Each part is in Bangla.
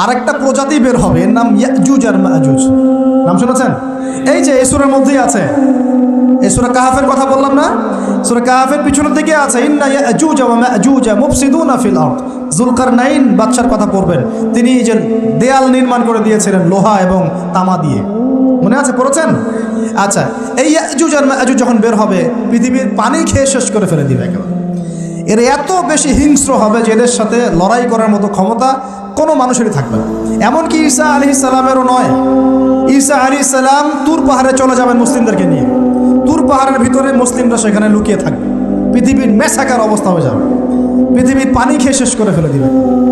আরেকটা প্রজাতি বের হবে, এর নাম ইয়াজুজ আর মাজুজ। নাম শুনেছেন? এই যে এই সূরার মধ্যেই আছে, এই সূরা কাহাফের কথা বললাম না, সূরা কাহাফের পিছনের দিকে আছে ইন্না ইয়াজুজ ওয়া মাজুজ মুফসিদুনা ফিল আরদ। যুলকারনাইন বাদশার কথা পড়বেন, তিনি যে দেয়াল নির্মাণ করে দিয়েছিলেন লোহা এবং তামা দিয়ে, মনে আছে, পড়েছেন? আচ্ছা, এই ইয়াজুজ আর মাজুজ যখন বের হবে, পৃথিবীর পানি খেয়ে শেষ করে ফেলে দিবে একেবারে। এর এত বেশি হিংস্র হবে যে এদের সাথে লড়াই করার মতো ক্ষমতা কোনো মানুষেরই থাকবে না। এমনকি ঈসা আলাইহিস সালামেরও নয়। ঈসা আলাইহিস সালাম তুর পাহাড়ে চলে যাবেন মুসলিমদেরকে নিয়ে, তুর পাহাড়ের ভিতরে মুসলিমরা সেখানে লুকিয়ে থাকবে, পৃথিবীর মেসাকার অবস্থা হয়ে যাবে, পৃথিবীর পানি খেয়ে শেষ করে ফেলে দিবে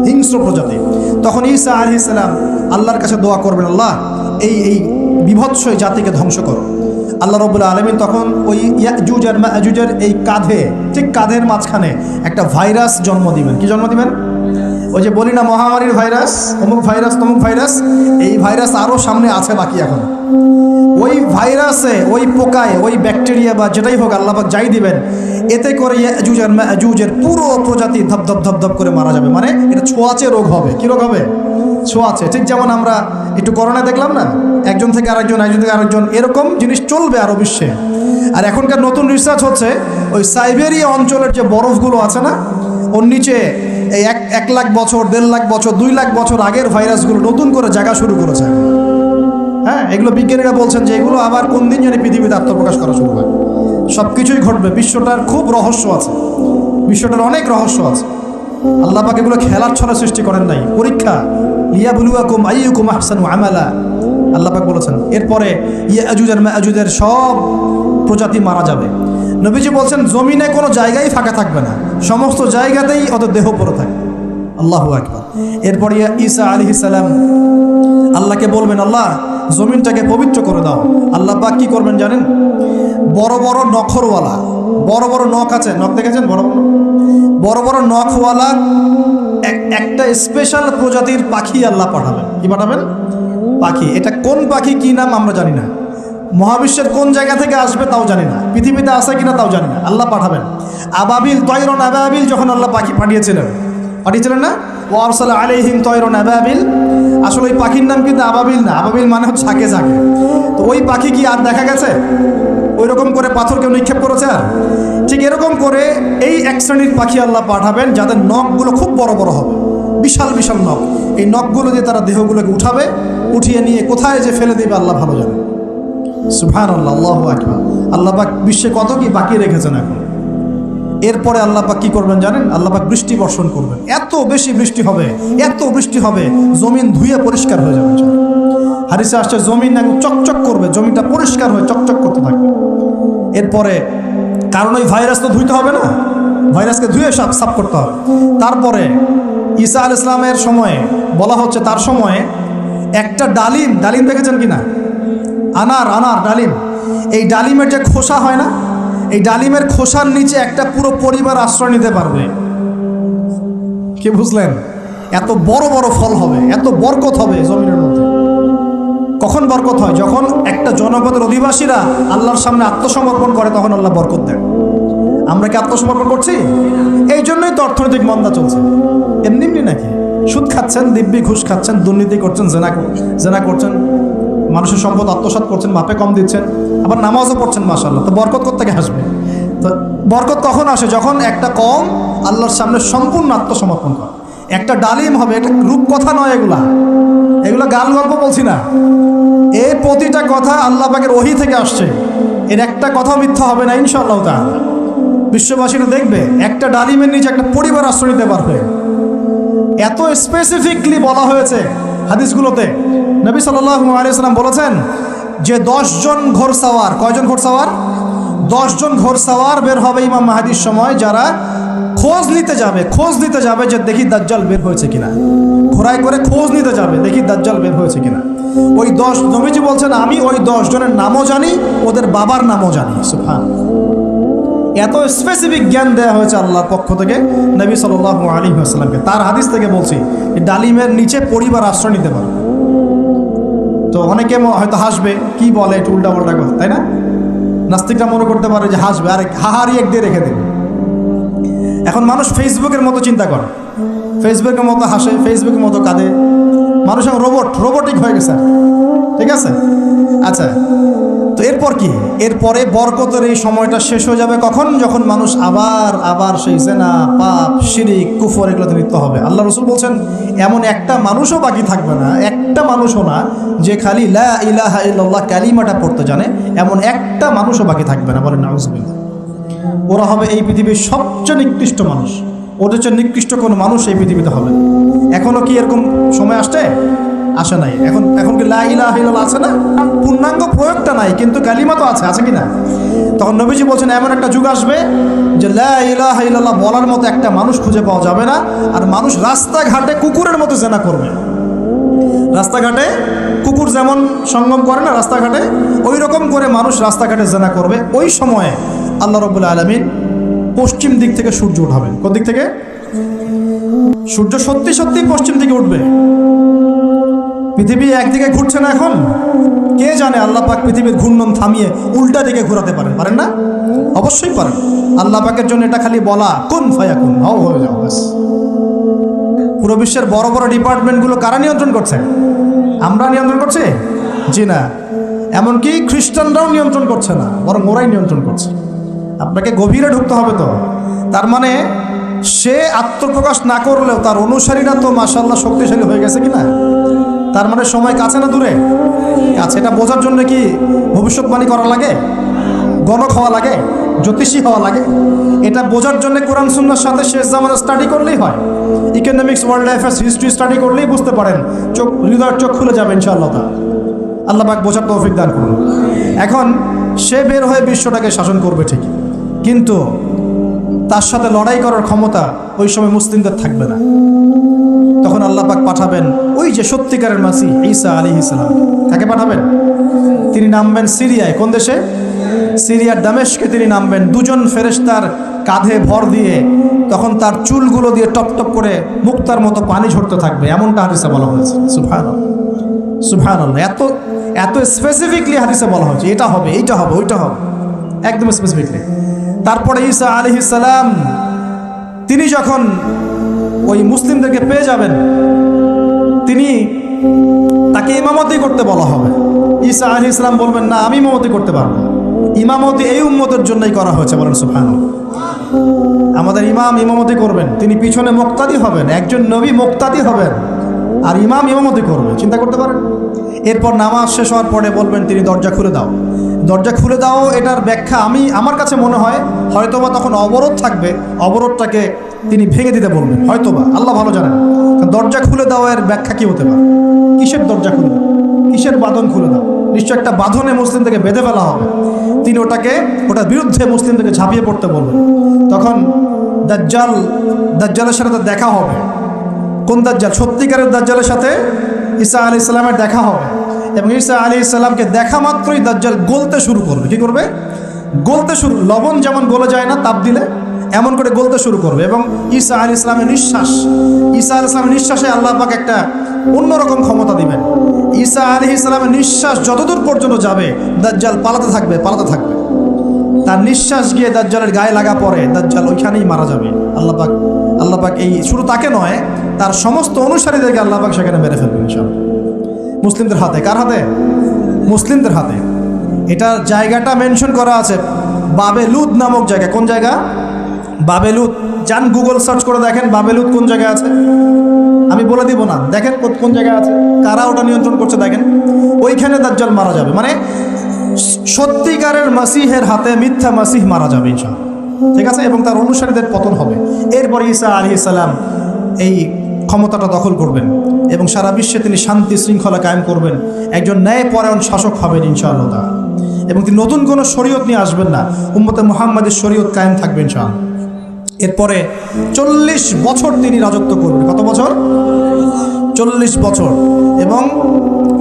হিংস্র প্রজাতি। তখন ঈসা আলাইহিস সালাম আল্লাহর কাছে দোয়া করবেন, আল্লাহ এই বিভৎস জাতিকে ধ্বংস করো। আল্লাহ রাব্বুল আলামিন তখন ওই ইয়াজুজ আর মাজুজের এই কাঁধে, ঠিক কাঁধের মাঝখানে একটা ভাইরাস জন্ম দিবেন। কি জন্ম দিবেন? ওই যে বলি না মহামারীর ভাইরাস, অমুক ভাইরাস তমুক ভাইরাস, এই ভাইরাস আরও সামনে আছে বাকি এখন। ওই ভাইরাসে, ওই পোকায়, ওই ব্যাকটেরিয়া বা যেটাই হোক আল্লাহ পাক যাই দিবেন, এতে করে ইয়াজুজ আর মাজুজের পুরো প্রজাতি ধপধপ ধপধপ করে মারা যাবে। মানে এটা ছোঁয়াচে রোগ হবে। কি রোগ হবে? ছোঁয়াচে। ঠিক যেমন আমরা একটু করোনা দেখলাম না, একজন থেকে আরেকজন, একজন থেকে আরেকজন, এরকম জিনিস চলবে আরও বিশ্বে। আর এখনকার নতুন রিসার্চ হচ্ছে ওই সাইবেরিয়া অঞ্চলের যে বরফগুলো আছে না, ওর নিচে এই 1 লাখ বছর, 1.5 লাখ বছর, 2 লাখ বছর আগের ভাইরাসগুলো নতুন করে জায়গা শুরু করেছে। হ্যাঁ, এগুলো বিজ্ঞানীরা বলছেন যে এগুলো আবার কোন দিন জানি পৃথিবীতে আত্মপ্রকাশ করা শুরু হয়। সব কিছুই ঘটবে। বিশ্বটার খুব রহস্য আছে, বিশ্বটার অনেক রহস্য আছে। আল্লাহ পাক এগুলো খেলার ছলে সৃষ্টি করেন নাই, পরীক্ষা। লিয়াবলুয়াকুম আইয়ুকুম আহসানু আমালা, আল্লাহ পাক বলেছেন। এরপরে ইয়াজুজ আর মাজুজের সব প্রজাতি মারা যাবে। নবীজি বলছেন জমিনে কোনো জায়গায় ফাঁকা থাকবে না, সমস্ত জায়গাতেই ওদের দেহ পড়ে থাকবে। আল্লাহু আকবার। এরপরে ঈসা আলাইহিস সালাম আল্লাহকে বলবেন, আল্লাহ জমিনটাকে পবিত্র করে দাও। আল্লাহ পাক কি করবেন জানেন? বড় বড় নখরওয়ালা, বড় বড় নখ আছে, নখ দেখেছেন? বড় বড় নখওয়ালা একটা স্পেশাল প্রজাতির পাখি আল্লাহ পাঠাবেন। কি পাঠাবেন? পাখি। এটা কোন পাখি, কি নাম আমরা জানি না, মহাবিশ্বের কোন জায়গা থেকে আসবে তাও জানি না, পৃথিবীতে আছে কিনা তাও জানি না, আল্লাহ পাঠাবেন। আবাবিল, তয়রন আবাবিল যখন আল্লাহ পাখি পাঠিয়েছিলেন না, ও আরসালা আলাইহিম তয়রন আবাবিল। আসলে ওই পাখির নাম কিন্তু আবাবিল না, আবাবিল মানে হচ্ছে ঝাঁকে ঝাঁকে। তো ওই পাখি কি আর দেখা গেছে? ওই রকম করে পাথর কেউ নিক্ষেপ করেছে? আর ঠিক এরকম করে এই এক শ্রেণীর পাখি আল্লাহ পাঠাবেন যাদের নখগুলো খুব বড় বড় হবে, বিশাল বিশাল নখ। এই নখগুলো দিয়ে তারা দেহগুলোকে উঠাবে, উঠিয়ে নিয়ে কোথায় যে ফেলে দেবে আল্লাহ ভালো জানে। সুবহানাল্লাহ, আল্লাহু আকবার। আল্লাহ পাক বিশ্বে কত কি বাকি রেখেছেন এখন। এরপরে আল্লাহ পাক কি করবেন জানেন? আল্লাহ পাক বৃষ্টি বর্ষণ করবেন। এত বেশি বৃষ্টি হবে, এত বৃষ্টি হবে, জমিন ধুয়ে পরিষ্কার হয়ে যাবে। হাদিসে আসছে জমিন একদম চকচক করবে, জমিটা পরিষ্কার হয়ে চকচক করতে থাকবে। এরপরে, কারণ ওই ভাইরাস তো ধুইতে হবে না, ভাইরাসকে ধুয়ে সাফ করতে হবে। তারপরে ঈসা আলাইহিস সালামের সময়ে বলা হচ্ছে, তার সময়ে একটা ডালিম দেখেছেন কিনা? আনার ডালিম, এই ডালিমের যে খোসা হয় না, এই ডালিমের খোসার নিচে একটা পুরো পরিবার আশ্রয় নিতে পারবে। কি বুঝলেন? এত বড় বড় ফল হবে, এত বরকত হবে জমিনের মধ্যে। কখন বরকত হয়? যখন একটা জনপদের অধিবাসীরা আল্লাহর সামনে আত্মসমর্পণ করে, তখন আল্লাহ বরকত দেন। আমরা কি আত্মসমর্পণ করছি? এই জন্যই তো অর্থনৈতিক মন্দা চলছে। এমনি নাকি? সুদ খাচ্ছেন, দিব্যি ঘুষ খাচ্ছেন, দুর্নীতি করছেন, জেনা করছেন, মানুষের সম্পদ আত্মসাৎ করছেন, মাপে কম দিচ্ছেন, আবার নামাজও পড়ছেন, মাশাআল্লাহ। তো বরকত কোত্থেকে আসবে? তো বরকত তখন আসে যখন একটা কওম আল্লাহর সামনে সম্পূর্ণ আত্মসমর্পণ করে। একটা ডালিম হবে, এটা রূপকথা নয়, এগুলা গাল গল্প বলছি না। এই প্রতিটা কথা আল্লাহ পাকের ওহী থেকে আসছে, এর একটা কথা মিথ্যা হবে না ইনশাআল্লাহ তাআলা। বিশ্ববাসীরা দেখবে একটা ডালিমের নিচে একটা পরিবার আশ্রয় নিতে পারবে। এত স্পেসিফিকলি বলা হয়েছে হাদিসগুলোতে। নবী সাল্লাল্লাহু আলাইহি ওয়াসাল্লাম বলেছেন যে 10 জন ঘোড়সাওয়ার, কয়জন ঘোড়সাওয়ার? 10 জন ঘোড়সাওয়ার বের হবে ইমাম মাহদির সময়, যারা খোঁজ নিতে যাবে যে দেখি দাজ্জাল বের হয়েছে কিনা। ঘোড়ায় করে খোঁজ নিতে যাবে, দেখি দাজ্জাল বের হয়েছে কিনা। ওই 10, নবীজি বলছেন আমি ওই 10 জনের নামও জানি, ওদের বাবার নামও জানি। সুবহানাল্লাহ, এত স্পেসিফিক জ্ঞান দেওয়া হয়েছে আল্লাহর পক্ষ থেকে নবী সাল্লাল্লাহু আলাইহি ওয়াসাল্লামকে। তার হাদিস থেকে বলছি, ডালিমের নিচে পরিবার আশ্রয় নিতে পারে। তো অনেকে হয়তো হাসবে, কি বলে একটু উল্টাপাল্টা কথা, তাই না? নাস্তিকরা মনে করতে পারে যে হাসবে, আর হাহারি এক দিয়ে রেখে দেবে। এখন মানুষ ফেসবুকের মতো চিন্তা করে, ফেসবুকের মতো হাসে, ফেসবুকের মতো কাঁদে, মানুষ এখন রোবটিক হয়ে গেছে, ঠিক আছে। আচ্ছা, তো এরপর কি? এরপরে বরকতের এই সময়টা শেষ হয়ে যাবে কখন? যখন মানুষ আবার সেই জেনা, পাপ, শিরিক, কুফর এগুলোতে লিপ্ত হবে। আল্লাহ রাসূল বলছেন এমন একটা মানুষও বাকি থাকবে না, একটা মানুষও না যে খালি লা ইলাহা ইল্লাল্লাহ কালিমাটা পড়তে জানে, এমন একটা মানুষও বাকি থাকবে না। বলেন নাউযুবিল্লাহ। ওরা হবে এই পৃথিবীর সবচেয়ে নিকৃষ্ট মানুষ। ওদের চেয়ে নিকৃষ্ট কোনো মানুষ এই পৃথিবীতে হবে। এখনও কি এরকম সময় আসে নাই? এখন কি লা ইলাহা ইল্লাল্লাহ আছে না? পূর্ণাঙ্গ প্রয়োগটা নাই, কিন্তু কালিমা তো আছে কি না? তখন নবীজি বলছেন এমন একটা যুগ আসবে যে লা ইলাহা ইল্লাল্লাহ বলার মতো একটা মানুষ খুঁজে পাওয়া যাবে না, আর মানুষ রাস্তাঘাটে কুকুরের মতো জেনা করবে। রাস্তাঘাটে কুকুর যেমন সঙ্গম করে না রাস্তাঘাটে, ওই রকম করে মানুষ রাস্তাঘাটে জেনা করবে। ওই সময়ে আল্লাহ রাব্বুল আলামিন পশ্চিম দিক থেকে সূর্য উঠাবেন। কোন দিক থেকে? সূর্য সত্যি পশ্চিম দিকে উঠবে। পৃথিবী একদিকে ঘুরছে না এখন, কে জানে আল্লাহ পাক পৃথিবীর ঘূর্ণন থামিয়ে উল্টা দিকে ঘোরাতে পারেন না? অবশ্যই পারেন। আল্লাহ পাকের জন্য এটা খালি বলা, কুন ফায়াকুন, হও হয়ে যাও ব্যাস। পুরো বিশ্বের বড় বড় ডিপার্টমেন্টগুলো কারা নিয়ন্ত্রণ করছে? আমরা নিয়ন্ত্রণ করছি? জি না। এমনকি খ্রিস্টানরাও নিয়ন্ত্রণ করছে না, বরং ওরাই নিয়ন্ত্রণ করছে। আপনাকে গভীরে ঢুকতে হবে তো। তার মানে সে আত্মপ্রকাশ না করলেও তার অনুসারীরা তো মাশাআল্লাহ শক্তিশালী হয়ে গেছে কিনা? তার মানে সময় কাছে না দূরে? কাছে। এটা বোঝার জন্য কি ভবিষ্যৎবাণী করা লাগে? গণক হওয়া লাগে? জ্যোতিষী হওয়া লাগে? এটা বোঝার জন্য কোরআন সুন্নাহর সাথে শেষ জামানা স্টাডি করলেই হয়। Economics, world affairs, history study করলেই বুঝতে পারেন, হৃদয়ের চোখ খুলে যাবে ইনশাআল্লাহ। আল্লাহ পাক বোঝার তৌফিক দান করুন। এখন সে বের হয়ে বিশ্বটাকে শাসন করবে ঠিকই, কিন্তু তার সাথে লড়াই করার ক্ষমতা ওই সময় মুসলিমদের থাকবে না। তখন আল্লাহ পাক পাঠাবেন ওই যে সত্যিকারের মাসিহ ঈসা আলাইহিস সালাম। কাকে পাঠাবেন? তিনি নামবেন সিরিয়ায়। কোন দেশে? সিরিয়ার দামেস্কে তিনি নামবেন দুজন ফেরেশতার কাঁধে ভর দিয়ে। তখন তার চুলগুলো দিয়ে টপ টপ করে মুক্তার মতো পানি ঝরতে থাকবে, এমনটা হাদিসে বলা হয়েছে। সুবহানাল্লাহ। এত স্পেসিফিকলি হাদিসে বলা হয়েছে এটা হবে, এইটা হবে, ওইটা হবে, একদম স্পেসিফিকলি। তারপরে ঈসা আলাইহিস সালাম তিনি যখন ওই মুসলিমদেরকে পেয়ে যাবেন, তাকে ইমামতি করতে বলা হবে। ঈসা আলাইহিস সালাম বলবেন, না, আমি ইমামতি করতে পারবো না। ইমামতি এই উম্মতের জন্যই করা হয়েছে। বলেন সুবহানাল্লাহ। আমাদের ইমাম ইমামতি করবেন, তিনি পিছনে মুক্তাদি হবেন। একজন নবী মুক্তাদি হবেন আর ইমাম ইমামতি করবে, চিন্তা করতে পারেন। এরপর নামাজ শেষ হওয়ার পরে বলবেন তিনি দরজা খুলে দাও, দরজা খুলে দাও। এটার ব্যাখ্যা আমার কাছে মনে হয় হয়তোবা তখন অবরোধ থাকবে, অবরোধটাকে তিনি ভেঙে দিতে বলবেন হয়তোবা, আল্লাহ ভালো জানেন। দরজা খুলে দাও এর ব্যাখ্যা কি হতে পারে? কিসের দরজা খুলে দাও? কিসের বাঁধন খুলে দাও? নিশ্চয় একটা বাঁধনে মুসলিমদেরকে বেঁধে ফেলা হবে। তিনি ওটার বিরুদ্ধে মুসলিমদেরকে ঝাঁপিয়ে পড়তে বলবেন। তখন দাজ্জালের সাথে দেখা হবে। কোন দাজ্জাল? সত্যিকারের দাজ্জালের সাথে ঈসা আলাইহিস সালামের দেখা হবে। এবং ঈসা আলাইহিস সালামকে দেখা মাত্রই দাজ্জাল গলতে শুরু করবে। কি করবে? গলতে শুরু। লবণ যেমন গলে যায় না তাপ দিলে, এমন করে গলতে শুরু করবে। এবং ঈসা আলাইহিস সালামের নিঃশ্বাসে আল্লাহ পাক একটা অন্যরকম ক্ষমতা দিবেন। ঈসা আলাইহিস সালামের নিঃশ্বাস যতদূর পর্যন্ত যাবে দাজ্জাল পালাতে থাকবে। তার নিঃশ্বাস গিয়ে দাজ্জালের গায়ে লাগা পরে দাজ্জাল ওইখানেই মারা যাবে। আল্লাহ পাক এই শুধু তাকে নয়, তার সমস্ত অনুসারীদেরকে আল্লাহ পাক সেখানে মেরে ফেলবেন ইনশাআল্লাহ। মুসলিমদের হাতে। কার হাতে? মুসলিমদের হাতে। এটার জায়গাটা মেনশন করা আছে, বাবেলুদ নামক জায়গা। কোন জায়গা? বাবেলুদ। যান গুগল সার্চ করে দেখেন বাবেলুদ কোন জায়গায় আছে। আমি বলে দিব না, দেখেন কোন জায়গায় আছে, কারা ওটা নিয়ন্ত্রণ করছে দেখেন। ওইখানে দাজ্জাল মারা যাবে। মানে সত্যিকারের মাসিহের হাতে মিথ্যা মাসিহ মারা যাবে ইনশাআল্লাহ, ঠিক আছে। এবং তার অনুসারীদের পতন হবে। এরপর ঈসা আলাইহিস সালাম এই ক্ষমতাটা দখল করবেন এবং সারা বিশ্বে তিনি শান্তি শৃঙ্খলা কায়েম করবেন। একজন ন্যায়পরায়ণ শাসক হবেন ইনশাআল্লাহ তাআলা। এবং তিনি নতুন কোনো শরীয়ত নিয়ে আসবেন না, উম্মতে মুহাম্মাদের শরীয়ত কায়েম থাকবে ইনশাআল্লাহ। এরপরে 40 বছর তিনি রাজত্ব করবেন। কত বছর? 40 বছর। এবং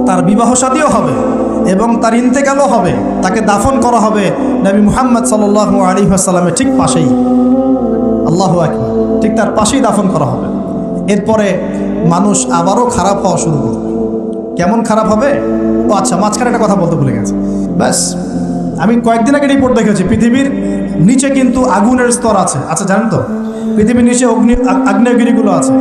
তার বিবাহ শাদীও হবে এবং তার ইন্তেকালও হবে। তাকে দাফন করা হবে নবী মুহাম্মদ সাল্লাল্লাহু আলাইহি ওয়াসাল্লামের ঠিক পাশেই। আল্লাহু আকবার। ঠিক তার পাশেই দাফন করা হবে। এরপরে মানুষ আবারও খারাপ হওয়া শুরু করবে। কেমন খারাপ হবে? ও আচ্ছা, মাঝখানে একটা কথা বলতে ভুলে গেছে। ব্যাস, আমি কয়েকদিন আগে রিপোর্ট দেখেছি, পৃথিবীর নিচে কিন্তু আগুনের স্তর আছে। আচ্ছা, জানেন তো পৃথিবীর নিচে আগ্নেয়গিরিগুলো আছে।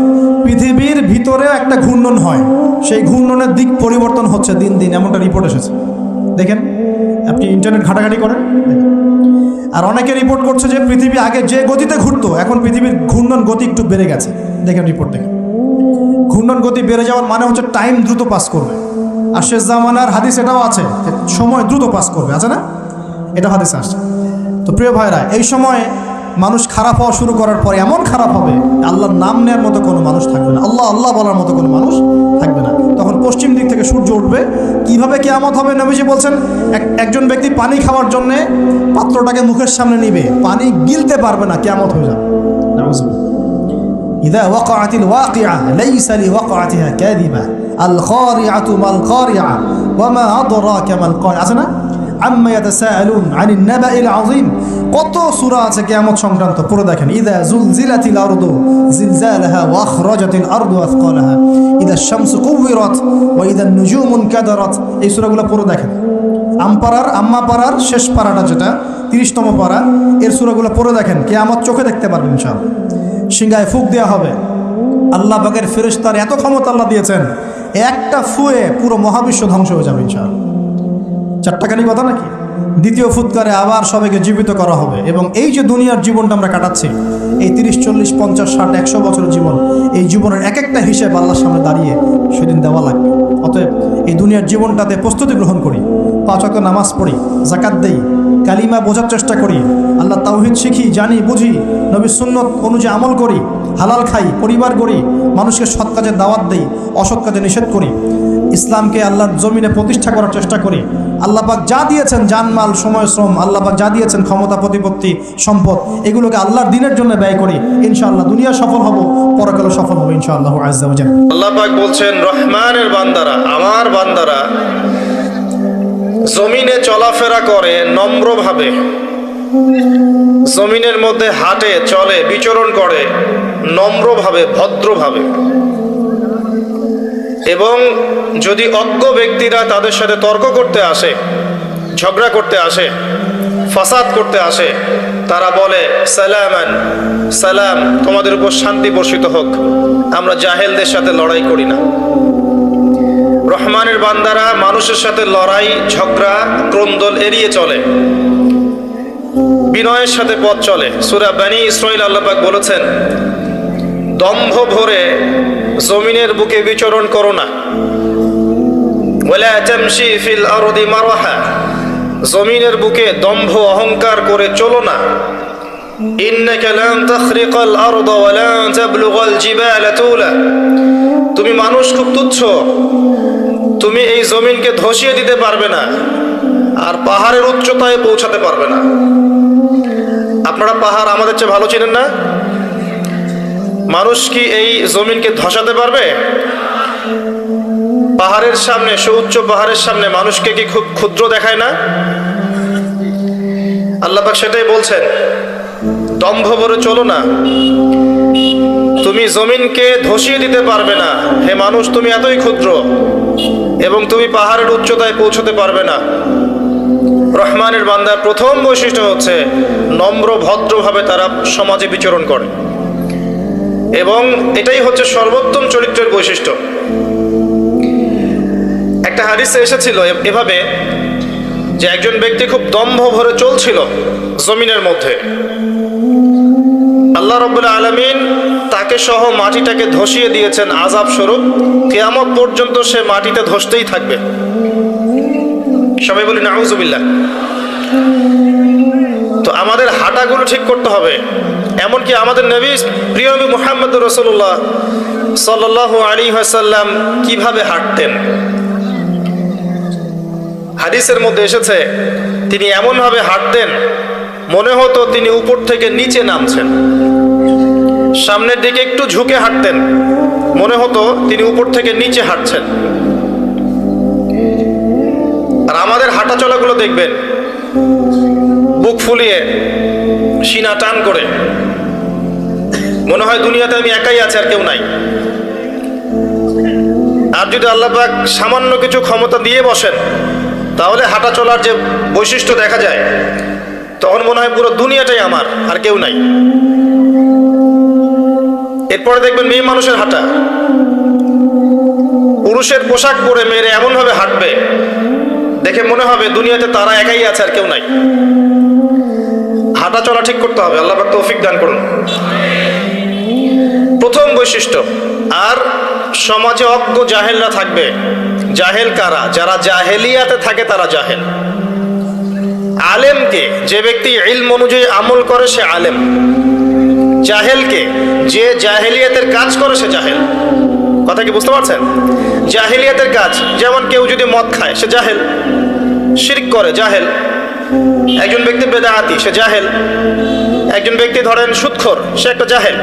পৃথিবীর ভিতরে একটা ঘূর্ণন হয়, সেই ঘূর্ণনের দিক পরিবর্তন হচ্ছে দিন দিন, এমনটা রিপোর্ট এসেছে। দেখেন, আপনি ইন্টারনেট ঘাটাঘাটি করেন। আর অনেকে রিপোর্ট করছে যে পৃথিবী আগে যে গতিতে ঘুরতো, এখন পৃথিবীর ঘূর্ণন গতি একটু বেড়ে গেছে। দেখেন রিপোর্ট, দেখেন ঘূর্ণন গতি বেড়ে যাওয়ার মানে হচ্ছে টাইম দ্রুত পাস করবে। আর শেষ জামানার হাদিস এটাও আছে যে সময় দ্রুত পাস করবে, আছে না? এটা হাদিস আসছে। তো প্রিয় ভাইরা, এই সময় মানুষ খারাপ হওয়া শুরু করার পরে এমন খারাপ হবে, আল্লাহর নাম নেওয়ার মতো কোনো মানুষ থাকবে না, আল্লাহ আল্লাহ বলার মতো কোনো মানুষ থাকবে না। তখন পশ্চিম দিক থেকে সূর্য উঠবে। কিভাবে কিয়ামত হবে? নবীজি বলছেন, একজন ব্যক্তি পানি খাওয়ার জন্যে পাত্রটাকে মুখের সামনে নিবে, পানি গিলতে পারবে না, কিয়ামত হয়ে যাবে। ইযা ওয়াকাআতিল ওয়াকিআ লাইসা লিওয়াকাআতিহা কাযিবা আল খারিআতু মাল খারিআ ওয়া মা আদরাকা মাল খারিআ, আছে না? আম্মা ইয়াতাসাআলুন আনিন নাবাইল আযীম। কত সূরা আছে কিয়ামত সংক্রান্ত, পড়ে দেখেন। ইযা যুলজিলাতিল আরদু জিলজালাহা ওয়া আখরাজাতিল আরদু আথকালাহা ইযা শামসু কুওয়িরাত ওয়া ইযা নুজুমু কাদারাত। এই সূরাগুলো পড়ে দেখেন। আম্মা পারার শেষ পারাটা, যেটা 30তম পারা, এর সূরাগুলো পড়ে দেখেন। কিয়ামত চোখে দেখতে পারবেন ইনশাআল্লাহ। সিংহায় ফুঁক দেওয়া হবে। আল্লাহ পাকের ফেরেশতার এত ক্ষমতা আল্লাহ দিয়েছেন, একটা ফুয়ে পুরো মহাবিশ্ব ধ্বংস হয়ে যাবে ইনশাআল্লাহ। চারটাখানি কথা নাকি? দ্বিতীয় ফুৎকারে আবার সবাইকে জীবিত করা হবে। এবং এই যে দুনিয়ার জীবনটা আমরা কাটাচ্ছি, এই 30, 40, 50, 60, 100 বছরের জীবন, এই জীবনের এক একটা হিসেব আল্লাহর সামনে দাঁড়িয়ে সেদিন দেওয়া লাগবে। অতএব এই দুনিয়ার জীবনটাতে প্রস্তুতি গ্রহণ করি, 5 ওয়াক্ত নামাজ পড়ি, যাকাত দেই, কালিমা বোঝার চেষ্টা করি, আল্লাহ তাওহীদ শিখি, জানি, বুঝি, নবীর সুন্নত অনুযায়ী আমল করি, হালাল খাই, পরিবার গড়ি, মানুষকে সৎ কাজে দাওয়াত দেই, অসৎ কাজে নিষেধ করি, ইসলামকে আল্লাহর জমিনে প্রতিষ্ঠা করার চেষ্টা করি। আল্লাহ পাক যা দিয়েছেন, জানমাল, সময়, শ্রম, আল্লাহ পাক যা দিয়েছেন, ক্ষমতা, প্রতিপত্তি, সম্পদ, এগুলোকে আল্লাহর দ্বীনের জন্য ব্যয় করি। ইনশাআল্লাহ দুনিয়া সফল হব, পরকালে সফল হব ইনশাআল্লাহ আযজা ওয়া জাল্লা। আল্লাহ পাক বলছেন, রহমানের বান্দারা, আমার বান্দারা জমিনে চলাফেরা করে নম্রভাবে, জমিনের মধ্যে হাঁটে, চলে, বিচরণ করে নম্রভাবে, ভদ্রভাবে। এবং যদি অজ্ঞ ব্যক্তিরা তাদের সাথে তর্ক করতে আসে, ঝগড়া করতে আসে, ফাসাদ করতে আসে, তারা বলে সালামান, সালাম, তোমাদের উপর শান্তি বর্ষিত হোক, আমরা জাহেলদের সাথে লড়াই করি না। রহমানের বান্দারা মানুষের সাথে লড়াই, ঝগড়া, ক্রন্দল এড়িয়ে চলে, বিনয়ের সাথে পথ চলে। সূরা বনী ইসরাঈল আল্লাহ পাক বলেছেন, দম্ভ ভরে জমিনের বুকে বিচরণ করো না। ওয়ালা তামশি ফিল আরদি মারহা, জমিনের বুকে দম্ভ অহংকার করে চলো না। ইন্নাকা লান তাখরিকাল আরদা ওয়া লান তাবলুগাল জিবালা তুলা, তুমি মানুষ খুব তুচ্ছ, তুমি এই জমিনকে ধসিয়ে দিতে পারবে না, আর পাহাড়ের উচ্চতায় পৌঁছাতে পারবে না। আপনারা পাহাড় আমাদের চেয়ে ভালো চিনেন না? মানুষ কি এই জমিনকে ধসাতে পারবে? পাহাড়ের সামনে, সুউচ্চ পাহাড়ের সামনে মানুষকে কি খুব ক্ষুদ্র দেখায় না? আল্লাহ পাক সেটাই বলছেন, দম্ভ ভরে চলো না, তুমি জমিনকে ধসিয়ে দিতে পারবে না। হে মানুষ, তুমি এতই ক্ষুদ্র এবং তুমি পাহাড়ের উচ্চতায় পৌঁছতে পারবে না। রহমানের বান্দার প্রথম বৈশিষ্ট্য হচ্ছে নম্র, ভদ্রভাবে তারা সমাজে বিচরণ করে, এবং এটাই হচ্ছে সর্বোত্তম চরিত্রের বৈশিষ্ট্য। একটা হাদিসে এসেছিল এভাবে যে একজন ব্যক্তি খুব দম্ভ ভরে চলছিল জমিনের মধ্যে, আল্লাহ রাব্বুল আলামিন তাকে সহ মাটিটাকে ধসিয়ে দিয়েছেন আযাব স্বরূপ। কিয়ামত পর্যন্ত সে মাটিতে ধসতেই থাকবে। সবাই বলি নাউযুবিল্লাহ। তো আমাদের হাঁটাগুলো ঠিক করতে হবে। এমনকি আমাদের নবী, প্রিয় নবী মুহাম্মদ রাসূলুল্লাহ সাল্লাল্লাহু আলাইহি ওয়াসাল্লাম কিভাবে হাঁটতেন, হাদিসের মধ্যে এসেছে তিনি এমনভাবে হাঁটতেন মনে হতো তিনি উপর থেকে নিচে নামছেন। সামনের দিকে একটু ঝুঁকে হাঁটতেন, মনে হতো তিনি উপর থেকে নিচে হাঁটছেন। আর আমাদের হাঁটা চলাগুলো দেখবেন বুক ফুলিয়ে, সিনা টান করে, মনে হয় দুনিয়াতে আমি একাই আছি, আর কেউ নাই। আর যদি আল্লাহ পাক সামান্য কিছু ক্ষমতা দিয়ে বসেন, তাহলে হাঁটা চলার যে বৈশিষ্ট্য দেখা যায়, তখন মনে হয় পুরো দুনিয়াটাই আমার, আর কেউ নাই। এরপরে দেখবেন মেয়ে মানুষের হাঁটা, পুরুষের পোশাক পরে মেয়েরা এমনভাবে হাঁটবে দেখে মনে হবে দুনিয়াতে তারা একাই আছে আর কেউ নাই। হাঁটা চলা ঠিক করতে হবে, আল্লাহ পাক তৌফিক দান করুন। প্রথম বৈশিষ্ট্য। আর সমাজে অজ্ঞ জাহেলরা থাকবে। জাহেল কারা? যারা জাহেলিয়াতে থাকে তারা জাহেল। আলেমকে, যে ব্যক্তি ইলম অনুযায়ী আমল করে সে আলেম। জাহেলকে, যে জাহেলিয়াতের কাজ করে সে জাহেল। কথা কি বুঝতে পারছেন? জাহেলিয়াতের কাজ, যেমন কেউ যদি মদ খায় সে জাহেল, শিরক করে জাহেল। একজন ব্যক্তি বেদাআতি সে জাহেল। একজন ব্যক্তি ধরেন সুদখোর সে একটা জাহেল।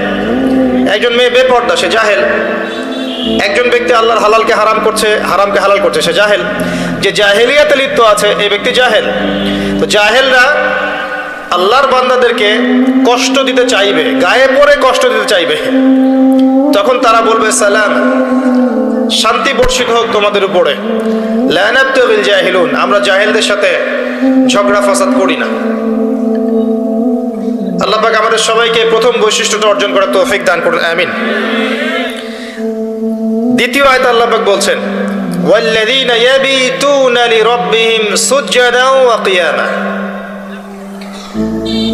একজন মেয়ে বেপর্দা সে জাহেল। একজন ব্যক্তি আল্লাহর হালালকে হারাম করছে, হারামকে হালাল করছে, সে জাহেল। যে জাহেলিয়াতে লিপ্ত আছে এই ব্যক্তি জাহেল। তো জাহেলরা আল্লাহর বান্দাদেরকে কষ্ট দিতে চাইবে, গায়ে পড়ে কষ্ট দিতে চাইবে। তখন তারা বলবে সালাম, শান্তি বর্ষিত হোক তোমাদের উপরে। লা নাবতাগিল জাহিলুন, আমরা জাহেলদের সাথে ঝগড়া ফাসাদ করি না। আল্লাহ পাক আমাদের সবাইকে প্রথম বৈশিষ্ট্যটা অর্জন করার তৌফিক দান করুন, আমিন। দ্বিতীয় আয়াতে আল্লাহ পাক বলছেন ওয়াল্লাযীনা ইয়াবিতুনা লিরাব্বিহিম সুজদান ওয়া কিয়ামা।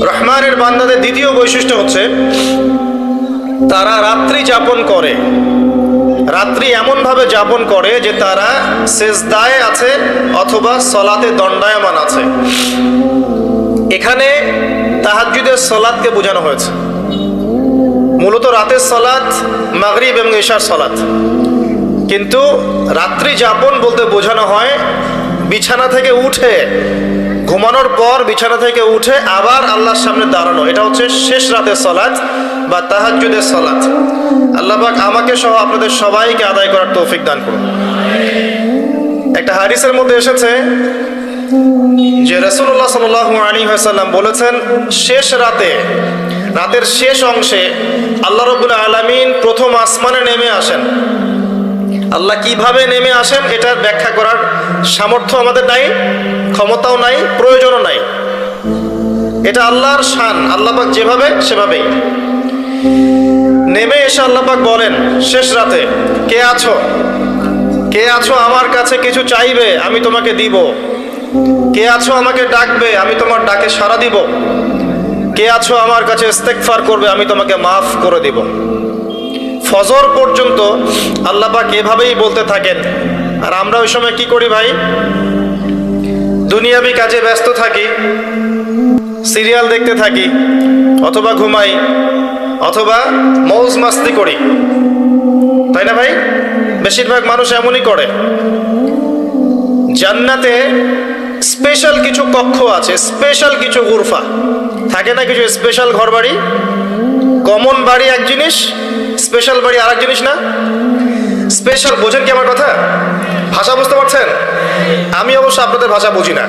রহমানের বান্দাদের দ্বিতীয় বৈশিষ্ট্য হচ্ছে তারা রাত্রি যাপন করে। রাত্রি এমনভাবে যাপন করে যে তারা সেজদায় আছে অথবা সলাতে দণ্ডায়মান আছে। এখানে তাহাজ্জুদের সলাতকে বোঝানো হয়েছে। মূলত রাতের সলাত মাগরিব এবং ইশার সলাত, কিন্তু রাত্রি যাপন বলতে বোঝানো হয় বিছানা থেকে উঠে, ঘুমানোর পর বিছানা থেকে উঠে আবার আল্লাহর সামনে দাঁড়ানো। এটা হচ্ছে শেষ রাতের সলাত বা তাহাজ্জুদের সলাত। আল্লাহ পাক আমাকে সহ আপনাদের সবাইকে আদায় করার তৌফিক দান করুন। একটা হাদিসের মধ্যে এসেছে যে রাসূলুল্লাহ সাল্লাল্লাহু আলাইহি ওয়াসাল্লাম বলেছেন, শেষ রাতে, রাতের শেষ অংশে আল্লাহ রাব্বুল আলামিন প্রথম আসমানে নেমে আসেন। আল্লাহ কিভাবে নেমে আসেন এটার ব্যাখ্যা করার সামর্থ্য আমাদের নাই, ক্ষমতাও নাই, প্রয়োজনও নাই। এটা আল্লাহর শান, আল্লাহ পাক যেভাবে সেভাবেই নেমে এসে আল্লাহ পাক বলেন শেষ রাতে, কে আছো, কে আছো আমার কাছে কিছু চাইবে আমি তোমাকে দিব, কে আছো আমাকে ডাকবে আমি তোমার ডাকে সাড়া দিব, কে আছো আমার কাছে ইস্তেগফার করবে আমি তোমাকে মাফ করে দিব। ফজর পর্যন্ত আল্লাহ পাক এভাবেই বলতে থাকেন। আর আমরা ওই সময় কি করি ভাই? দুনিয়াবি কাজে ব্যস্ত থাকি, সিরিয়াল দেখতে থাকি, অথবা ঘুমাই, অথবা মৌজ মাস্তি করি, তাই না ভাই? বেশিরভাগ মানুষ এমনই করে। জান্নাতে স্পেশাল কিছু কক্ষ আছে, স্পেশাল কিছু গুরফা থাকে না, কিছু স্পেশাল ঘর বাড়ি। কমন বাড়ি এক জিনিস, স্পেশাল বাড়ি আর এক জিনিস না? স্পেশাল বোঝেন কি আমার কথা? ভাষা বুঝতে পারছেন? আমি অবশ্য আপনাদের ভাষা বুঝি না,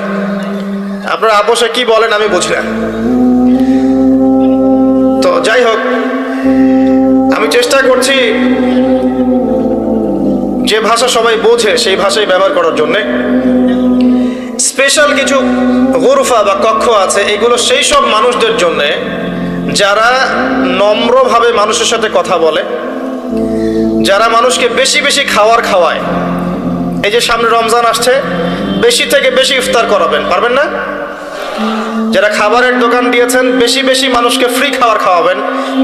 আপনারা আপোষে কি বলেন আমি বুঝি না। তো যাই হোক, আমি চেষ্টা করছি যে ভাষা সবাই বোঝে সেই ভাষাই ব্যবহার করার জন্যে। স্পেশাল কিছু গুরফা বা কক্ষ আছে, এগুলো সেই সব মানুষদের জন্যে যারা নম্রভাবে মানুষের সাথে কথা বলে, যারা মানুষকে বেশি বেশি খাওয়ার খাওয়ায়। এই যে সামনে রমজান আসছে, বেশি থেকে বেশি ইফতার করাবেন, পারবেন না? যারা খাবারের দোকান দিয়েছেন বেশি বেশি মানুষকে ফ্রি খাবার খাওয়াবেন,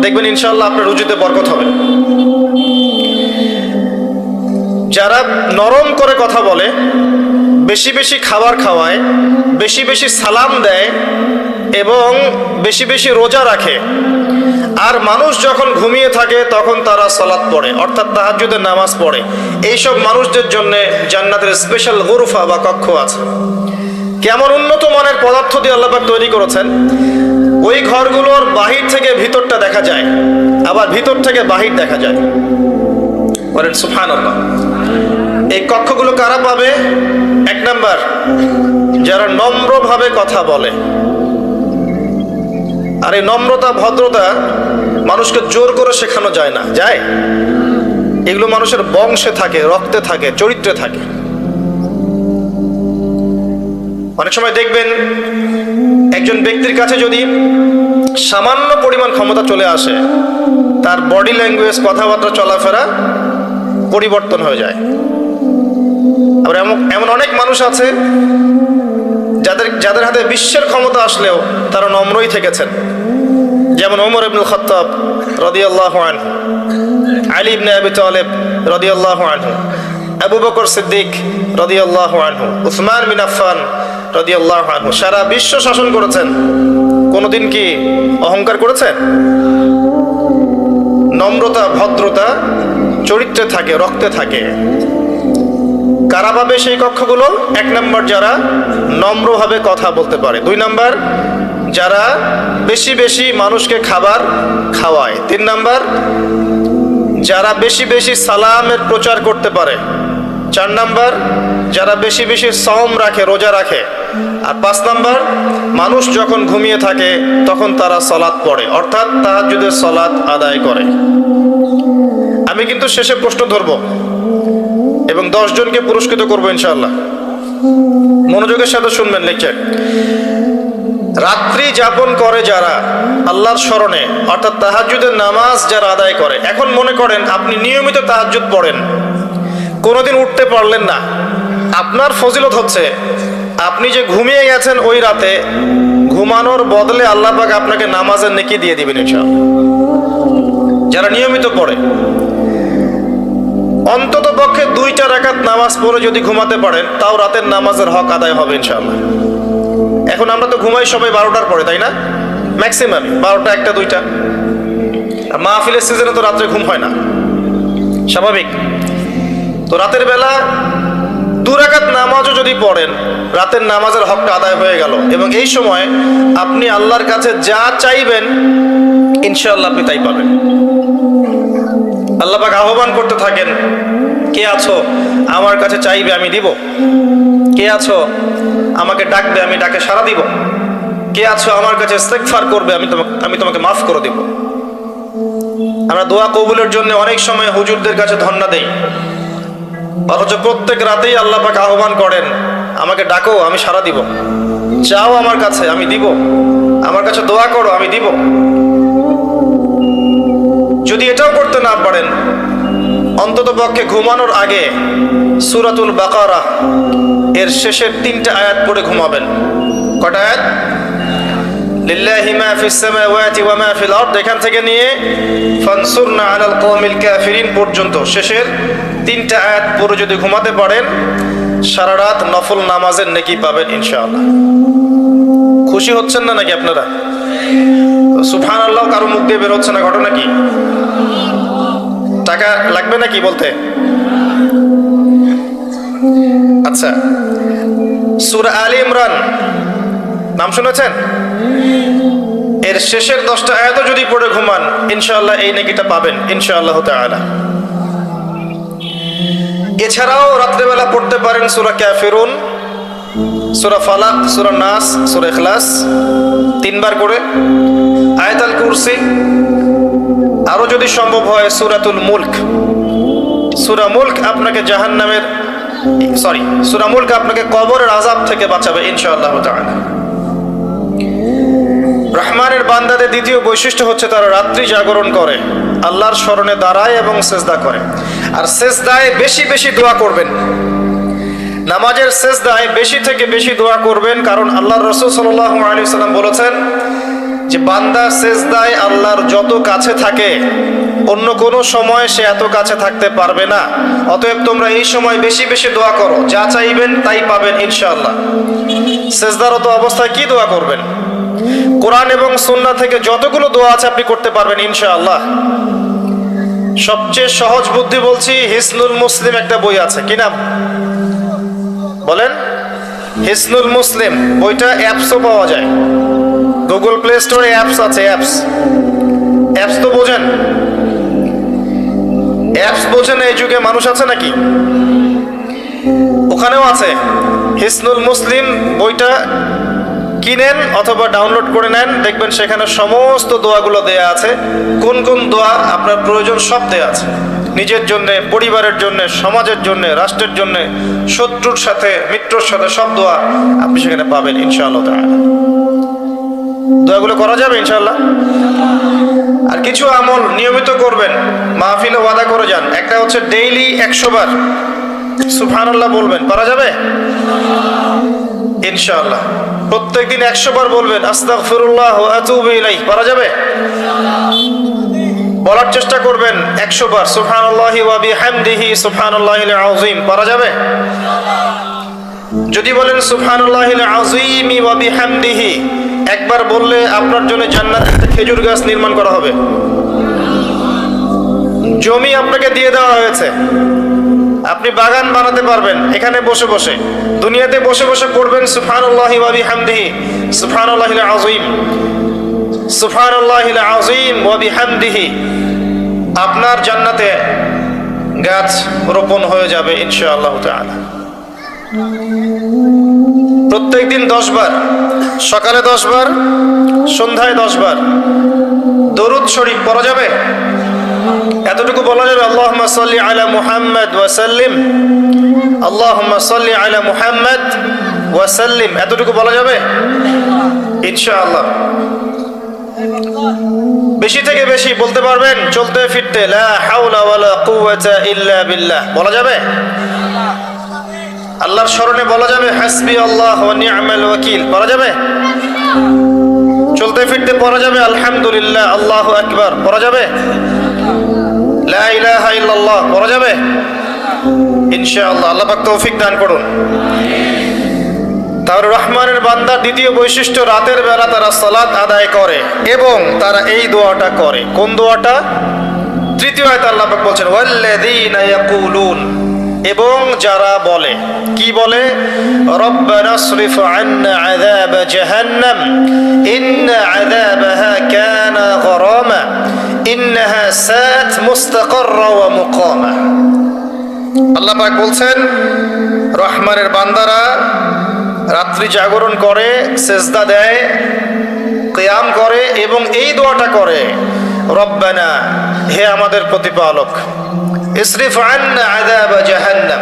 দেখবেন ইনশাআল্লাহ আপনার রুজিতে বরকত হবে। যারা নরম করে কথা বলে, বেশি বেশি খাবার খাওয়ায়, বেশি বেশি সালাম দেয় এবং বেশি বেশি রোজা রাখে, আর মানুষ যখন ঘুমিয়ে থাকে তখন তারা সালাত পড়ে, অর্থাৎ তাহাজ্জুদের নামাজ পড়ে, এইসব মানুষদের জন্য জান্নাতের স্পেশাল গুরফা বা কক্ষ আছে। কেমন উন্নত মানের পদার্থ দিয়ে আল্লাহ পাক তৈরি করেছেন। ওই ঘরগুলোর বাহির থেকে ভিতরটা দেখা যায়, আবার ভিতর থেকে বাহির দেখা যায়। বলেন সুবহানাল্লাহ। এই কক্ষগুলো কারা পাবে? এক নাম্বার, যারা নম্রভাবে কথা বলে। আর এই নম্রতা ভদ্রতা মানুষকে জোর করে শেখানো যায় না, যায়? এগুলো মানুষের বংশে থাকে, রক্তে থাকে, চরিত্রে থাকে। অনেক সময় দেখবেন একজন ব্যক্তির কাছে যদি সামান্য পরিমাণ ক্ষমতা চলে আসে, তার বডি ল্যাঙ্গুয়েজ, কথাবার্তা, চলাফেরা পরিবর্তন হয়ে যায়। আবার এমন অনেক মানুষ আছে যাদের হাতে বিশ্বের ক্ষমতা আসলেও তারা নম্রই থেকেছেন, যেমন ওমর ইবনুল খাত্তাব রাদিয়াল্লাহু আনহু, আলী ইবনে আবি তালেব রাদিয়াল্লাহু আনহু, আবু বকর সিদ্দিক রাদিয়াল্লাহু আনহু, উসমান বিন আফফান রাদিয়াল্লাহু আনহু। সারা বিশ্ব শাসন করেছেন, কোনোদিন কি অহংকার করেছেন? নম্রতা, ভদ্রতা চরিত্রে থাকে, রক্তে থাকে। কারা পাবে সেই কক্ষগুলো? 1 নম্বর, যারা নম্রভাবে কথা বলতে পারে। 2 নম্বর, যারা বেশি বেশি মানুষকে খাবার খাওয়ায়। 3 নম্বর, যারা বেশি বেশি সালামের প্রচার করতে পারে। 4 নম্বর, যারা বেশি বেশি সওম রাখে, রোজা রাখে। আর 5 নম্বর, মানুষ যখন ঘুমিয়ে থাকে তখন তারা সালাত পড়ে, অর্থাৎ তাহাজ্জুদের সালাত আদায় করে। আমি কিন্তু শেষে প্রশ্ন ধরব এবং 10 জনকে পুরস্কৃত করবো ইনশাআল্লাহ। মনোযোগের সাথে শুনবেন লেকচার। রাত্রি যাপন করে যারা আল্লাহর স্মরণে, অর্থাৎ তাহাজ্জুদের নামাজ যারা আদায় করে। এখন মনে করেন আপনি নিয়মিত তাহাজ্জুদ পড়েন, কোনোদিন উঠতে পারলেন না। আপনার ফজিলত হচ্ছে আপনি যে ঘুমিয়ে গেছেন ওই রাতে, ঘুমানোর বদলে আল্লাহ পাক আপনাকে নামাজের নেকি দিয়ে দিবেন ইনশাআল্লাহ। যারা নিয়মিত পড়ে, অন্তত পক্ষে 2টা রাকাত নামাজ পড়ে যদি ঘুমাতে পারেন, তাও রাতের নামাজের হক আদায় হবে ইনশাআল্লাহ। এখন আমরা তো ঘুমাই সবাই 12টার পরে, তাই না? ম্যাক্সিমাম 12টা, 1টা, 2টা। আর মাহফিলের সিজনে তো রাত্রে ঘুম হয় না, স্বাভাবিক। তো রাতের বেলা 2 রাকাত নামাজও যদি পড়েন, রাতের নামাজের হকটা আদায় হয়ে গেল। এবং এই সময় আপনি আল্লাহর কাছে যা চাইবেন ইনশাআল্লাহ আপনি তাই পাবেন। আল্লাহ পাক আহ্বান করতে থাকেন, কে আছো আমার কাছে চাইবে আমি দিব, কে আছো আমাকে ডাকবে আমি ডাকে সাড়া দিব, কে আছো আমার কাছে ইস্তেগফার করবে আমি তোমাকে মাফ করে দিব। আমরা দোয়া কবুলের জন্য অনেক সময় হুজুরদের কাছে ধন্না দেই, অথচ প্রত্যেক রাতেই আল্লাহ পাক আহ্বান করেন, আমাকে ডাকো আমি সাড়া দিব, চাও আমার কাছে আমি দিব, আমার কাছে দোয়া করো আমি দিব। যদি এটাও করতে না পারেন, অন্তত পক্ষে ঘুমানোর আগে সূরাতুল বাকারা এর শেষের 3টা আয়াত পড়ে ঘুমাবেন। কটা আয়াত? লিল্লাহি মা ফিস সামাওয়াতি ওয়া মা ফিল আরদ, এখান থেকে নিয়ে ফানসুরনা আলাল কওমিল কাফিরিন পর্যন্ত শেষের 3টা আয়াত পড়ে যদি ঘুমাতে পারেন, সারা রাত নফল নামাজের নেকি পাবেন ইনশাআল্লাহ। খুশি হচ্ছেন না নাকি আপনারা? সুবহানাল্লাহ কারো মুখ দিয়ে বের হচ্ছে না, ঘটনা কি? টাকা লাগবে নাকি বলতে? আচ্ছা, সূরা আলে ইমরান নাম শুনেছেন? এর শেষের 10টা আয়াতও যদি পড়ে ঘুমান ইনশাআল্লাহ এই নেকিটা পাবেন ইনশাআল্লাহ তাআলা। এছাড়াও রাত্রেবেলা পড়তে পারেন সূরা কাফিরুন, সূরা ফালাক, সূরা নাস, সূরা ইখলাস 3 বার করে, আয়াতুল কুরসি, আরো যদি সম্ভব হয় সূরাতুল মুলক। সূরা মুলক আপনাকে সূরা মুলক আপনাকে কবরের আযাব থেকে বাঁচাবে ইনশাআল্লাহ তাআলা। রহমানের বান্দাদের দ্বিতীয় বৈশিষ্ট্য হচ্ছে তারা রাত্রি জাগরণ করে, আল্লাহর স্মরণে দাঁড়ায় এবং সেজদা করে। আর সেজদায় বেশি বেশি দোয়া করবেন, নামাজের সেজদায় বেশি থেকে বেশি দোয়া করবেন, কারণ আল্লাহর রাসূল সাল্লাল্লাহু আলাইহি ওয়াসাল্লাম বলেছেন যে বান্দা সেজদায় আল্লাহর যত কাছে থাকে অন্য কোনো সময় সে এত কাছে থাকতে পারবে না। অতএব তোমরা এই সময় বেশি বেশি দোয়া করো, যা চাইবেন তাই পাবেন ইনশাআল্লাহ। সেজদারত অবস্থায় কি দোয়া করবেন? কোরআন এবং সুন্নাহ থেকে যতগুলো দোয়া আছে আপনি করতে পারবেন ইনশাআল্লাহ। সবচেয়ে সহজ বুদ্ধি বলছি, হিসনুল মুসলিম একটা বই আছে, কি নাম বলেন? হিসনুল মুসলিম। বইটা অ্যাপসও পাওয়া যায়, গুগল প্লে স্টোরে অ্যাপস আছে। অ্যাপস তো বোঝেন? অ্যাপস বোঝেন এই যুগে মানুষ আছে নাকি? ওখানেও আছে হিসনুল মুসলিম। বইটা কিনেন অথবা ডাউনলোড করে নেন, দেখবেন সেখানে সমস্ত দোয়াগুলো দেয়া আছে। কোন কোন দোয়া আপনার প্রয়োজন সব দেয়া আছে, নিজের জন্য, পরিবারের জন্য, সমাজের জন্য, রাষ্ট্রের জন্য, শত্রুর সাথে, মিত্রর সাথে সব দোয়া আপনি সেখানে পাবেন ইনশাআল্লাহ তাআলা। দোয়াগুলো করা যাবে ইনশাআল্লাহ। আর কিছু আমল নিয়মিত করবেন, মাহফিলে ওয়াদা করে যান। একটা হচ্ছে ডেইলি 100 বার সুবহানাল্লাহ বলবেন, পারা যাবে ইনশাআল্লাহ। প্রত্যেকদিন 100 বার বলবেন আস্তাগফিরুল্লাহ ওয়া আতুবু ইলাইহি, পারা যাবে। বলার চেষ্টা করবেন 100 বার সুবহানাল্লাহি ওয়া বিহামদিহি সুবহানাল্লাহিল আযীম, পারা যাবে। যদি বলেন সুবহানাল্লাহিল আযীম ওয়া বিহামদিহি, একবার বললে আপনার জন্য জান্নাতে একটা খেজুর গাছ নির্মাণ করা হবে। জমি আপনাকে দিয়ে দেওয়া হয়েছে, আপনি বাগান বানাতে পারবেন এখানে বসে বসে। দুনিয়াতে বসে বসে পড়বেন সুবহানাল্লাহি ওয়া বিহামদিহি সুবহানাল্লাহিল আযীম সুবহানাল্লাহিল আযীম ওয়া বিহামদিহি, আপনার জান্নাতে গাছ রোপণ হয়ে যাবে ইনশাআল্লাহ তাআলা। প্রত্যেকদিন 10 বার, সকালে 10 বার, সন্ধ্যায় 10 বার দরুদ শরীফ পড়া যাবে। এতটুকু বলা যাবে আল্লাহুম্মা সাল্লি আলা মুহাম্মাদ ওয়া সাল্লিম, আল্লাহুম্মা সাল্লি আলা মুহাম্মাদ ওয়া সাল্লিম, এতটুকু বলা যাবে ইনশাআল্লাহ। বেশি থেকে বেশি বলতে পারবেন চলতে ফিরতে লা হাওলা ওয়ালা কুওয়াতা ইল্লা বিল্লাহ, বলা যাবে। আল্লাহর স্মরণে বলা যাবে হাসবি আল্লাহ ওয়া নি'মাল ওয়াকিল, বলা যাবে। চলতে ফিরতে পড়া যাবে আলহামদুলিল্লাহ আল্লাহু আকবার, পড়া যাবে। লা ইলাহা ইল্লাল্লাহ পড়া যাবে ইনশাআল্লাহ। আল্লাহ পাক তৌফিক দান করুন। তার রহমানের বান্দার দ্বিতীয় বৈশিষ্ট্য, রাতের বেলা তারা সালাত আদায় করে এবং তারা এই দোয়াটা করে। কোন দোয়াটা? তৃতীয় আয়াতে আল্লাহ পাক বলছেন ওয়াল্লাযীনা ইয়াকুলুন, এবং যারা বলে, কি বলে? রব্বানা সরিফ আন্না আযাব জাহান্নাম ইন্না আযাবাহা কানা গরামা ইন্নাহা সাআত মুস্তাকাররা ওয়া মুকামা। আল্লাহ পাক বলছেন রহমানের বান্দারা রাত্রি জাগরণ করে, সেজদা দেয়, কিয়াম করে এবং এই দোয়াটা করে, রব্বানা, হে আমাদের প্রতিপালক, ইসরিফ আন্না আযাব জাহান্নাম,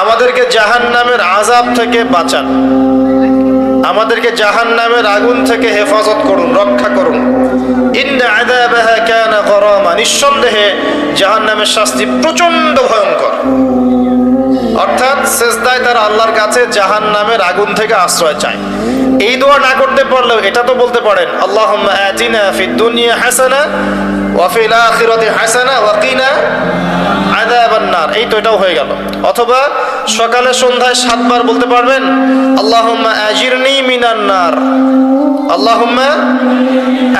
আমাদেরকে জাহান্নামের আযাব থেকে বাঁচান, আমাদেরকে জাহান্নামের আগুন থেকে হেফাজত করুন, রক্ষা করুন। ইন্না আযাবাহা কানা গরামা, নিঃসন্দেহে জাহান্নামের শাস্তি প্রচন্ড ভয়ঙ্কর। অর্থাৎ সেজদায় তারা আল্লাহর কাছে জাহান্নামের আগুন থেকে আশ্রয় চায়। এই দোয়া না করতে পারলেও এটা তো বলতে পারেন আল্লাহুম্মা আতিনা ফিদ দুনিয়া হাসানা ওয়া ফিল আখিরাতি হাসানা ওয়া কিনা আযাবান নার, এই তো এটাও হয়ে গেল। অথবা সকালে সন্ধ্যায় 7 বার বলতে পারবেন আল্লাহুম্মা আজিরনি মিনান নার, আল্লাহুম্মা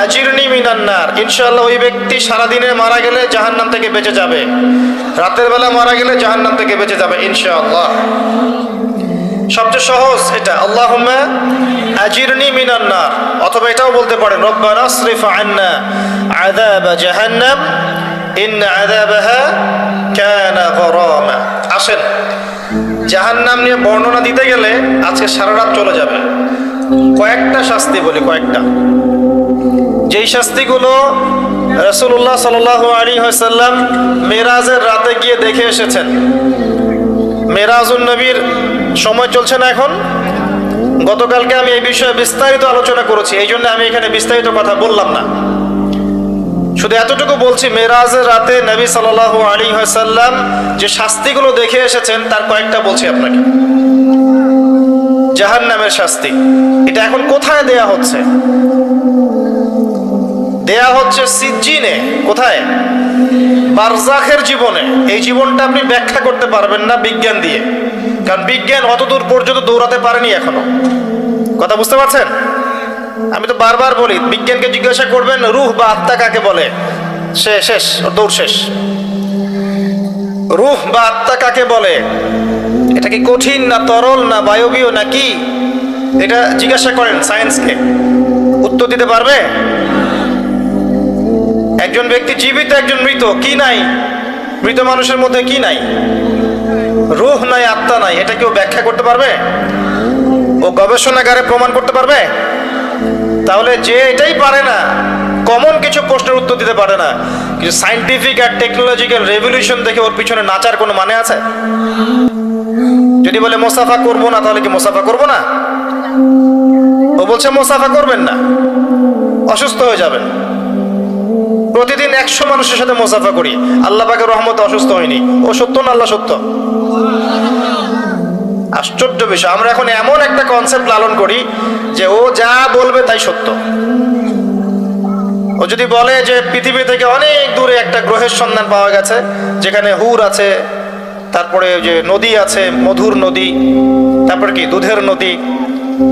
আজিরনি মিনান নার। ইনশাআল্লাহ ওই ব্যক্তি সারাদিনে মারা গেলে জাহান্নাম থেকে বেঁচে যাবে, রাতের বেলা মারা গেলে জাহান্নাম থেকে বেঁচে যাবে ইনশাআল্লাহ। সবচেয়ে সহজ এটা, আল্লাহুম্মা আজিরনি মিনান নার। অথবা এটাও বলতে পারেন রব্বানা সরিফ আন্না আযাব জাহান্নাম ইন্না আযাবাহা কানা গরামা। আসেন, জাহান্নাম নিয়ে বর্ণনা দিতে গেলে আজকে সারা রাত চলে যাবে। কয়েকটা শাস্তি বলি, কয়েকটা, যেই শাস্তিগুলো রাসূলুল্লাহ সাল্লাল্লাহু আলাইহি ওয়াসাল্লাম মেরাজের রাতে গিয়ে দেখে এসেছেন। মেরাজুন নবীর সময় চলছে না এখন। গতকালকে আমি এই বিষয়ে বিস্তারিত আলোচনা করেছি, এই জন্য আমি এখানে বিস্তারিত কথা বললাম না। শুধু এতটুকু বলছি, মেরাজের রাতে নবী সাল্লাল্লাহু আলাইহি ওয়াসাল্লাম যে শাস্তিগুলো দেখে এসেছেন তার কয়েকটা বলছি আপনাকে। জাহান্নামের শাস্তি, এটা এখন কোথায় দেয়া হচ্ছে? দেয়া হচ্ছে সিজ্জিনে। কোথায়? বারজাখের জীবনে। এই জীবনটা আপনি ব্যাখ্যা করতে পারবেন না বিজ্ঞান দিয়ে, কারণ বিজ্ঞান অতদূর পর্যন্ত দৌড়াতে পারেনি এখনো। কথা বুঝতে পারছেন? আমি তো বারবার বলি, বিজ্ঞানকে জিজ্ঞাসা করবেন রূহ বা আত্মা কাকে বলে, শেষ, দৌড় শেষ। রূহ বা আত্মা কাকে বলে? এটা কি কঠিন না তরল না বায়বীয় না কি? এটা জিজ্ঞাসা করেন সায়েন্সকে, উত্তর দিতে পারবে? একজন ব্যক্তি জীবিত, একজন মৃত, কি নাই? মৃত মানুষের মধ্যে কি নাই? রূহ নাই, আত্মা নাই। এটা কেউ ব্যাখ্যা করতে পারবে? ও গবেষণাগারে প্রমাণ করতে পারবে? তাহলে যে এটাই পারে না, কমন কিছু প্রশ্নের উত্তর দিতে পারে না, কিছু সায়েন্টিফিক আর টেকনোলজিক্যাল রেভলিউশন দেখে ওর পিছনে নাচার কোনো মানে আছে? যদি বলে মোসাফা করবো না, তাহলে কি মোসাফা করবো না? ও বলছে মোসাফা করবেন না, অসুস্থ হয়ে যাবেন। প্রতিদিন 100 মানুষের সাথে মোসাফা করি, আল্লাহ পাকের রহমতে অসুস্থ হয়নি। ও সত্য না আল্লাহ সত্য? আশ্চর্য বিষয়, আমরা এখন এমন একটা কনসেপ্ট লালন করি যে ও যা বলবে তাই সত্য। ও যদি বলে যে পৃথিবী থেকে অনেক দূরে একটা গ্রহের সন্ধান পাওয়া গেছে যেখানে হুর আছে, তারপরে যে নদী আছে, মধুর নদী, তারপরে কি দুধের নদী,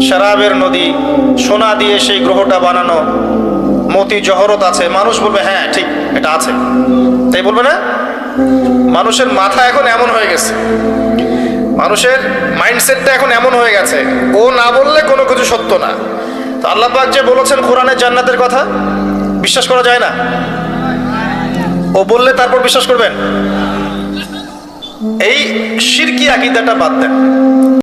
শরাবের নদী, সোনা দিয়ে সেই গ্রহটা বানানো, মতি জহরত আছে, মানুষ বলবে হ্যাঁ ঠিক এটা আছে, তাই বলবে না? মানুষের মাথা এখন এমন হয়ে গেছে, মানুষের মাইন্ডসেটটা এখন এমন হয়ে গেছে, ও না বললে কোনো কিছু সত্য না। তো আল্লাহ পাক যে বলেছেন কোরআনে জান্নাতের কথা, বিশ্বাস করা যায় না? ও বললে তারপর বিশ্বাস করবেন? এই শিরকি আকীদাটা বাদ দেন।